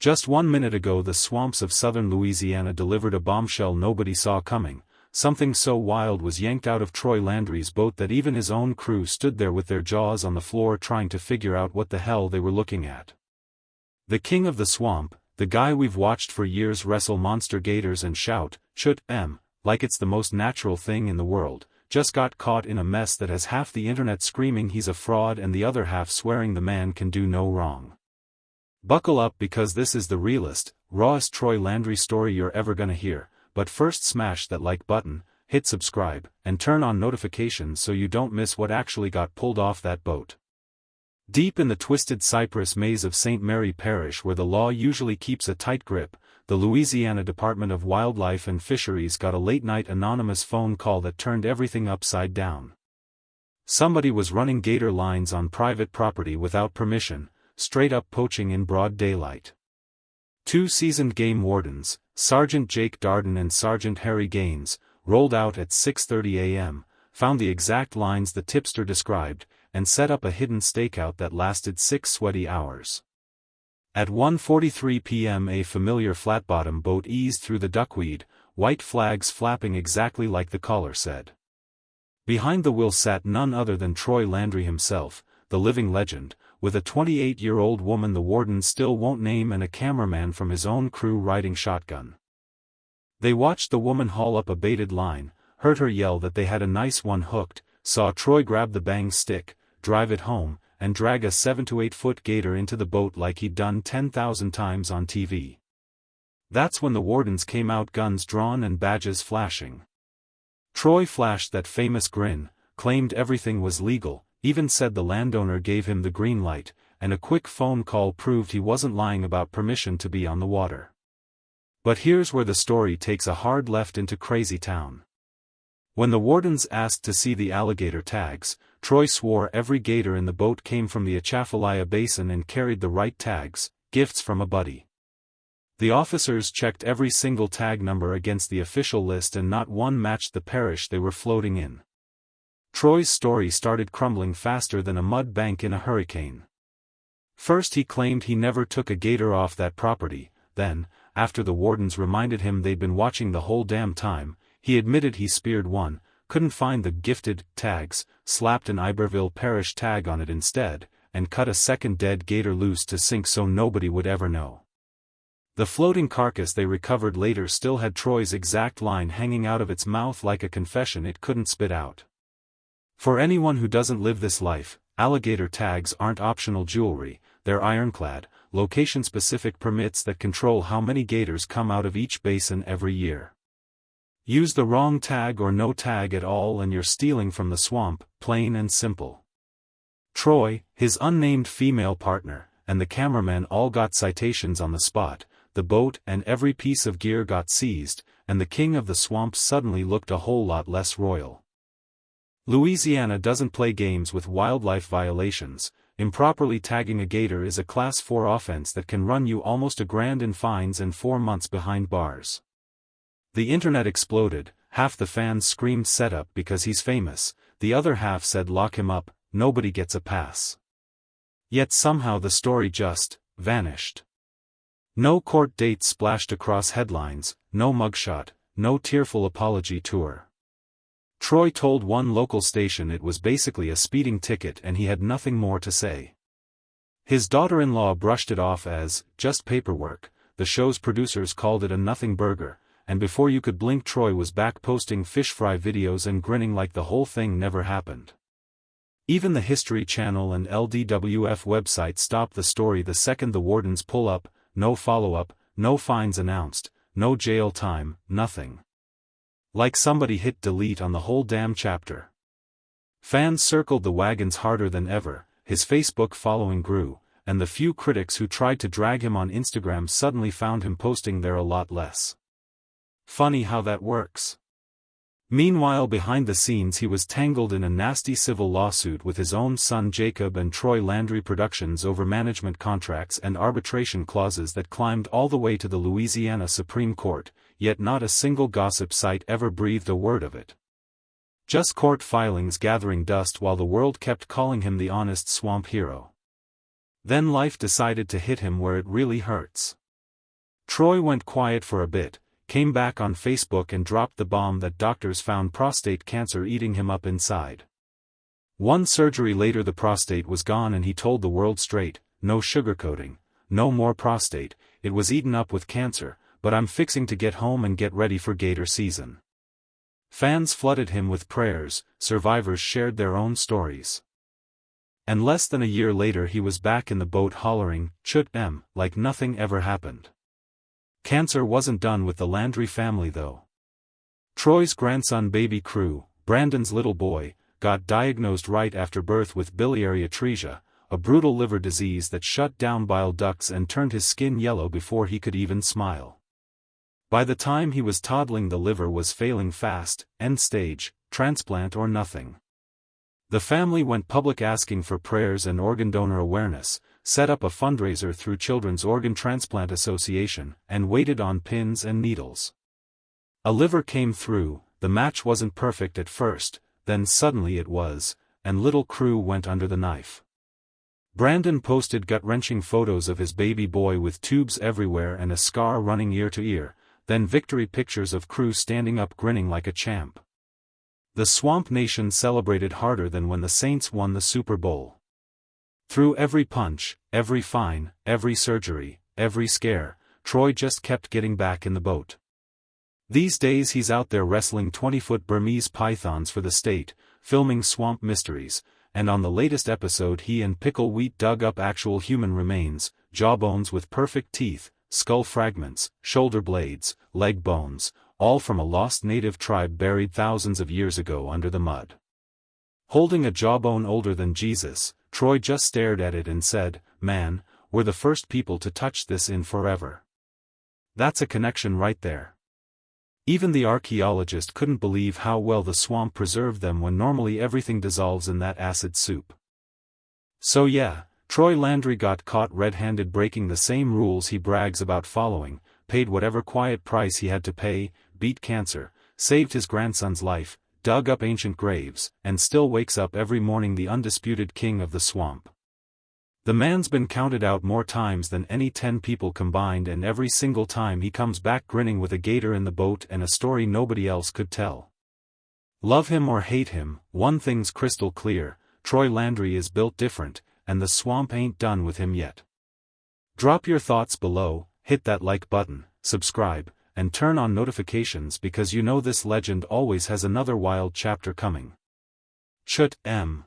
Just 1 minute ago the swamps of southern Louisiana delivered a bombshell nobody saw coming. Something so wild was yanked out of Troy Landry's boat that even his own crew stood there with their jaws on the floor trying to figure out what the hell they were looking at. The king of the swamp, the guy we've watched for years wrestle monster gators and shout, "Shoot 'em," like it's the most natural thing in the world, just got caught in a mess that has half the internet screaming he's a fraud and the other half swearing the man can do no wrong. Buckle up because this is the realest, rawest Troy Landry story you're ever gonna hear, but first smash that like button, hit subscribe, and turn on notifications so you don't miss what actually got pulled off that boat. Deep in the twisted cypress maze of St. Mary Parish where the law usually keeps a tight grip, the Louisiana Department of Wildlife and Fisheries got a late-night anonymous phone call that turned everything upside down. Somebody was running gator lines on private property without permission, straight-up poaching in broad daylight. Two seasoned game wardens, Sergeant Jake Darden and Sergeant Harry Gaines, rolled out at 6:30 a.m., found the exact lines the tipster described, and set up a hidden stakeout that lasted 6 sweaty hours. At 1:43 p.m. a familiar flat-bottom boat eased through the duckweed, white flags flapping exactly like the caller said. Behind the wheel sat none other than Troy Landry himself, the living legend, with a 28-year-old woman the warden still won't name and a cameraman from his own crew riding shotgun. They watched the woman haul up a baited line, heard her yell that they had a nice one hooked, saw Troy grab the bang stick, drive it home, and drag a 7 to 8 foot gator into the boat like he'd done 10,000 times on TV. That's when the wardens came out, guns drawn and badges flashing. Troy flashed that famous grin, claimed everything was legal, even said the landowner gave him the green light, and a quick phone call proved he wasn't lying about permission to be on the water. But here's where the story takes a hard left into crazy town. When the wardens asked to see the alligator tags, Troy swore every gator in the boat came from the Atchafalaya Basin and carried the right tags, gifts from a buddy. The officers checked every single tag number against the official list and not one matched the parish they were floating in. Troy's story started crumbling faster than a mud bank in a hurricane. First he claimed he never took a gator off that property, then, after the wardens reminded him they'd been watching the whole damn time, he admitted he speared one, couldn't find the gifted tags, slapped an Iberville Parish tag on it instead, and cut a second dead gator loose to sink so nobody would ever know. The floating carcass they recovered later still had Troy's exact line hanging out of its mouth like a confession it couldn't spit out. For anyone who doesn't live this life, alligator tags aren't optional jewelry, they're ironclad, location-specific permits that control how many gators come out of each basin every year. Use the wrong tag or no tag at all and you're stealing from the swamp, plain and simple. Troy, his unnamed female partner, and the cameraman all got citations on the spot, the boat and every piece of gear got seized, and the king of the swamp suddenly looked a whole lot less royal. Louisiana doesn't play games with wildlife violations. Improperly tagging a gator is a Class 4 offense that can run you almost $1,000 in fines and 4 months behind bars. The internet exploded, half the fans screamed set up because he's famous, the other half said lock him up, nobody gets a pass. Yet somehow the story just vanished. No court date splashed across headlines, no mugshot, no tearful apology tour. Troy told one local station it was basically a speeding ticket and he had nothing more to say. His daughter-in-law brushed it off as just paperwork, the show's producers called it a nothing burger, and before you could blink Troy was back posting fish fry videos and grinning like the whole thing never happened. Even the History Channel and LDWF website stopped the story the second the wardens pull up, no follow-up, no fines announced, no jail time, nothing. Like somebody hit delete on the whole damn chapter. Fans circled the wagons harder than ever, his Facebook following grew, and the few critics who tried to drag him on Instagram suddenly found him posting there a lot less. Funny how that works. Meanwhile behind the scenes he was tangled in a nasty civil lawsuit with his own son Jacob and Troy Landry Productions over management contracts and arbitration clauses that climbed all the way to the Louisiana Supreme Court, yet not a single gossip site ever breathed a word of it. Just court filings gathering dust while the world kept calling him the honest swamp hero. Then life decided to hit him where it really hurts. Troy went quiet for a bit, came back on Facebook and dropped the bomb that doctors found prostate cancer eating him up inside. One surgery later the prostate was gone and he told the world straight, no sugarcoating, no more prostate, it was eaten up with cancer, but I'm fixing to get home and get ready for Gator season. Fans flooded him with prayers, survivors shared their own stories. And less than a year later he was back in the boat hollering, "Chut em," like nothing ever happened. Cancer wasn't done with the Landry family though. Troy's grandson baby Crew, Brandon's little boy, got diagnosed right after birth with biliary atresia, a brutal liver disease that shut down bile ducts and turned his skin yellow before he could even smile. By the time he was toddling the liver was failing fast, end stage, transplant or nothing. The family went public asking for prayers and organ donor awareness, set up a fundraiser through Children's Organ Transplant Association, and waited on pins and needles. A liver came through, the match wasn't perfect at first, then suddenly it was, and little Crew went under the knife. Brandon posted gut-wrenching photos of his baby boy with tubes everywhere and a scar running ear to ear, then victory pictures of Crew standing up grinning like a champ. The Swamp Nation celebrated harder than when the Saints won the Super Bowl. Through every punch, every fine, every surgery, every scare, Troy just kept getting back in the boat. These days he's out there wrestling 20-foot Burmese pythons for the state, filming swamp mysteries, and on the latest episode he and Pickle Wheat dug up actual human remains, jawbones with perfect teeth, skull fragments, shoulder blades, leg bones, all from a lost native tribe buried thousands of years ago under the mud. Holding a jawbone older than Jesus, Troy just stared at it and said, "Man, we're the first people to touch this in forever." That's a connection right there. Even the archaeologist couldn't believe how well the swamp preserved them when normally everything dissolves in that acid soup. So yeah, Troy Landry got caught red-handed breaking the same rules he brags about following, paid whatever quiet price he had to pay, beat cancer, saved his grandson's life, dug up ancient graves, and still wakes up every morning the undisputed king of the swamp. The man's been counted out more times than any 10 people combined, and every single time he comes back grinning with a gator in the boat and a story nobody else could tell. Love him or hate him, one thing's crystal clear, Troy Landry is built different, and the swamp ain't done with him yet. Drop your thoughts below, hit that like button, subscribe, and turn on notifications because you know this legend always has another wild chapter coming. Chut em.